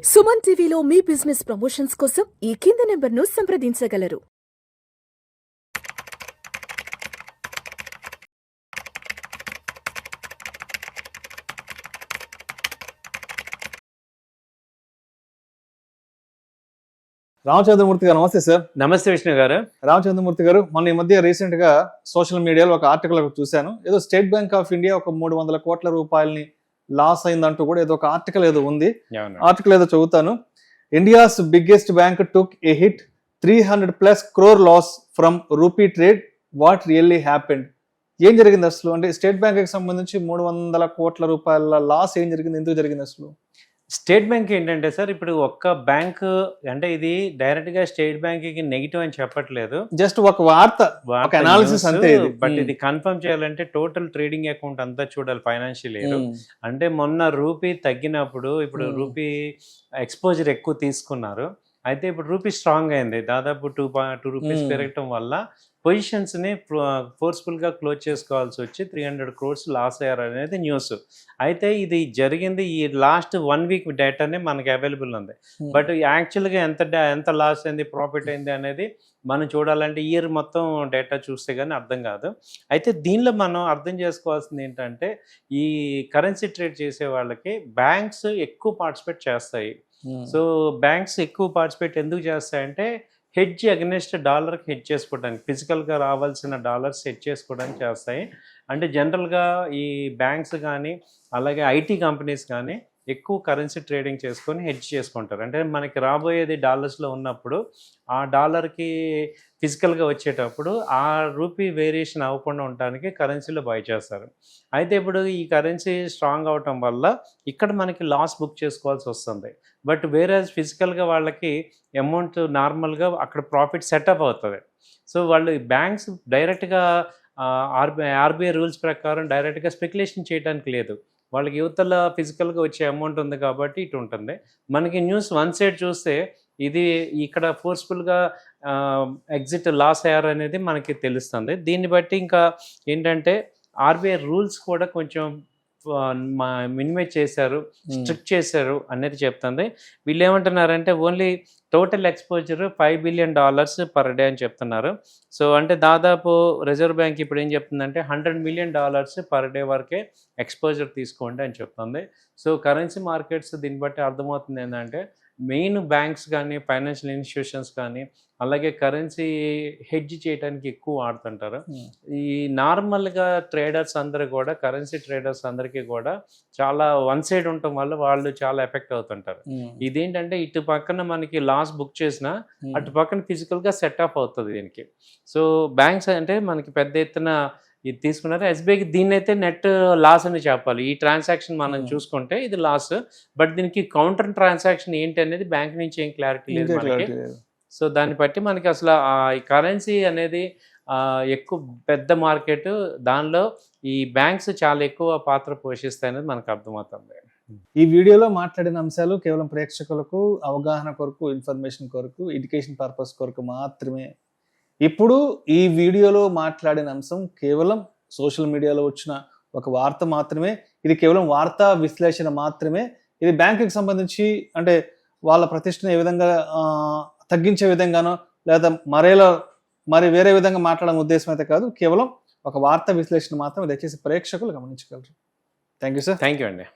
సుమన్ టీవీలో మీ business promotions కోసం ఈ కింది నెంబర్ను సంప్రదించగలరు. రామచంద్రమూర్తి గారు నమస్తే సార్. నమస్తే విష్ణు గారు. రామచంద్రమూర్తి గారు, మొన్న ఈ మధ్య రీసెంట్ గా సోషల్ మీడియాలో ఒక ఆర్టికల్ చూశాను. ఏదో స్టేట్ బ్యాంక్ ఆఫ్ ఇండియా ఒక 300 కోట్ల రూపాయలని లాస్ అయిందంటూ కూడా ఏదో ఒక ఆర్టికల్ ఏదో ఉంది. ఆర్టికల్ ఏదో చదువుతాను. India's biggest bank took a hit, 300+ crore loss from rupee trade, what really happened? ఏం జరిగింది అసలు? అంటే స్టేట్ బ్యాంక్ కి సంబంధించి 300 కోట్ల రూపాయల లాస్ ఏం జరిగింది, ఎందుకు జరిగింది అసలు? స్టేట్ బ్యాంక్ ఏంటంటే సార్, ఇప్పుడు ఒక్క బ్యాంక్ అంటే ఇది డైరెక్ట్ గా స్టేట్ బ్యాంక్ కి నెగిటివ్ అని చెప్పట్లేదు, జస్ట్ ఒక వార్త, ఒక అనాలిసిస్ అంతే. బట్ ఇది కన్ఫర్మ్ చేయాలంటే టోటల్ ట్రేడింగ్ అకౌంట్ అంతా చూడాలి, ఫైనాన్షియల్ ఇయర్. అంటే మొన్న రూపీ తగ్గినప్పుడు ఇప్పుడు రూపీ ఎక్స్పోజర్ ఎక్కువ తీసుకున్నారు. అయితే ఇప్పుడు రూపీ స్ట్రాంగ్ అయింది, దాదాపు 2 రూపీస్ పెరగటం వల్ల పొజిషన్స్ ని ఫోర్స్ఫుల్ గా క్లోజ్ చేసుకోవాల్సి వచ్చి 300 crores లాస్ అయ్యారు అనేది న్యూస్. అయితే ఇది జరిగింది ఈ లాస్ట్ 1 week డేటానే మనకి అవైలబుల్ ఉంది. బట్ యాక్చువల్గా ఎంత లాస్ అయింది, ప్రాఫిట్ అయింది అనేది మనం చూడాలంటే ఇయర్ మొత్తం డేటా చూస్తే కానీ అర్థం కాదు. అయితే దీనిలో మనం అర్థం చేసుకోవాల్సింది ఏంటంటే, ఈ కరెన్సీ ట్రేడ్ చేసే వాళ్ళకి బ్యాంక్స్ ఎక్కువ పార్టిసిపేట్ చేస్తాయి. సో బ్యాంక్స్ ఎక్కువ పార్టిసిపేట్ ఎందుకు చేస్తాయంటే, హెడ్జ్ అగెన్స్ట్ డాలర్కి హెడ్జ్ చేసుకోవడానికి, ఫిజికల్గా రావాల్సిన డాలర్స్ హెడ్జ్ చేసుకోవడానికి చేస్తాయి. అంటే జనరల్గా ఈ బ్యాంక్స్ కానీ అలాగే ఐటీ కంపెనీస్ కానీ ఎక్కువ కరెన్సీ ట్రేడింగ్ చేసుకొని హెడ్జ్ చేసుకుంటారు. అంటే మనకి రాబోయేది డాలర్స్లో ఉన్నప్పుడు ఆ డాలర్కి ఫిజికల్గా వచ్చేటప్పుడు ఆ రూపీ వేరియేషన్ అవ్వకుండా ఉండడానికి కరెన్సీలో బై చేస్తారు. అయితే ఇప్పుడు ఈ కరెన్సీ స్ట్రాంగ్ అవటం వల్ల ఇక్కడ మనకి లాస్ బుక్ చేసుకోవాల్సి వస్తుంది. బట్ వేరే ఫిజికల్గా వాళ్ళకి అమౌంట్ నార్మల్గా అక్కడ ప్రాఫిట్ సెటప్ అవుతుంది. సో వాళ్ళు బ్యాంక్స్ డైరెక్ట్గా ఆర్బీఐ రూల్స్ ప్రకారం డైరెక్ట్గా స్పెక్యులేషన్ చేయడానికి లేదు. వాళ్ళకి యువతల ఫిజికల్గా వచ్చే అమౌంట్ ఉంది కాబట్టి ఇటు ఉంటుంది. మనకి న్యూస్ వన్ సైడ్ చూస్తే ఇది ఇక్కడ ఫోర్స్ఫుల్గా ఎగ్జిట్ లాస్ అయ్యారు అనేది మనకి తెలుస్తుంది. దీన్ని బట్టి ఇంకా ఏంటంటే ఆర్బీఐ రూల్స్ కూడా కొంచెం మినిమైజ్ చేశారు, స్ట్రిక్ట్ చేశారు అనేది చెప్తుంది. వీళ్ళు ఏమంటున్నారంటే only total exposure $5 billion per day అని చెప్తున్నారు. సో అంటే దాదాపు రిజర్వ్ బ్యాంక్ ఇప్పుడు ఏం చెప్తుందంటే $100 million పర్ డే వరకే ఎక్స్పోజర్ తీసుకోండి అని చెప్తుంది. సో కరెన్సీ మార్కెట్స్ దీన్ని బట్టి అర్థమవుతుంది ఏంటంటే, మెయిన్ బ్యాంక్స్ కానీ ఫైనాన్షియల్ ఇన్స్టిట్యూషన్స్ కానీ అలాగే కరెన్సీ హెడ్జ్ చేయడానికి ఎక్కువ వాడుతుంటారు. ఈ నార్మల్గా ట్రేడర్స్ అందరూ కూడా, కరెన్సీ ట్రేడర్స్ అందరికీ కూడా చాలా వన్ సైడ్ ఉండటం వల్ల వాళ్ళు చాలా ఎఫెక్ట్ అవుతుంటారు. ఇదేంటంటే ఇటు పక్కన మనకి లాస్ బుక్ చేసినా అటు పక్కన ఫిజికల్గా సెట్ ఆఫ్ అవుతుంది దీనికి. సో బ్యాంక్స్ అంటే మనకి పెద్ద ఎత్తున ఇది తీసుకున్నారు. ఎస్బీఐకి దీన్ని అయితే నెట్ లాస్ అని చెప్పాలి. ఈ ట్రాన్సాక్షన్ మనం చూసుకుంటే ఇది లాస్, బట్ దీనికి కౌంటర్ ట్రాన్సాక్షన్ ఏంటి అనేది బ్యాంక్ నుంచి ఏం క్లారిటీ లేదు మనకి. సో దాన్ని బట్టి మనకి అసలు ఈ కరెన్సీ అనేది ఎక్కువ పెద్ద మార్కెట్, దానిలో ఈ బ్యాంక్స్ చాలా ఎక్కువ పాత్ర పోషిస్తాయి అనేది మనకు అర్థమవుతుంది. ఈ వీడియోలో మాట్లాడిన అంశాలు కేవలం ప్రేక్షకులకు అవగాహన కొరకు, ఇన్ఫర్మేషన్ కొరకు, ఎడ్యుకేషన్ పర్పస్ కొరకు మాత్రమే. ఇప్పుడు ఈ వీడియోలో మాట్లాడిన అంశం కేవలం సోషల్ మీడియాలో వచ్చిన ఒక వార్త మాత్రమే. ఇది కేవలం వార్తా విశ్లేషణ మాత్రమే. ఇది బ్యాంకుకి సంబంధించి అంటే వాళ్ళ ప్రతిష్టను ఏ విధంగా తగ్గించే విధంగానో లేదా మరి వేరే విధంగా మాట్లాడడం ఉద్దేశం అయితే కాదు. కేవలం ఒక వార్తా విశ్లేషణ మాత్రమే. దయచేసి ప్రేక్షకులు గమనించగలరు. Thank you sir. Thank you అండి.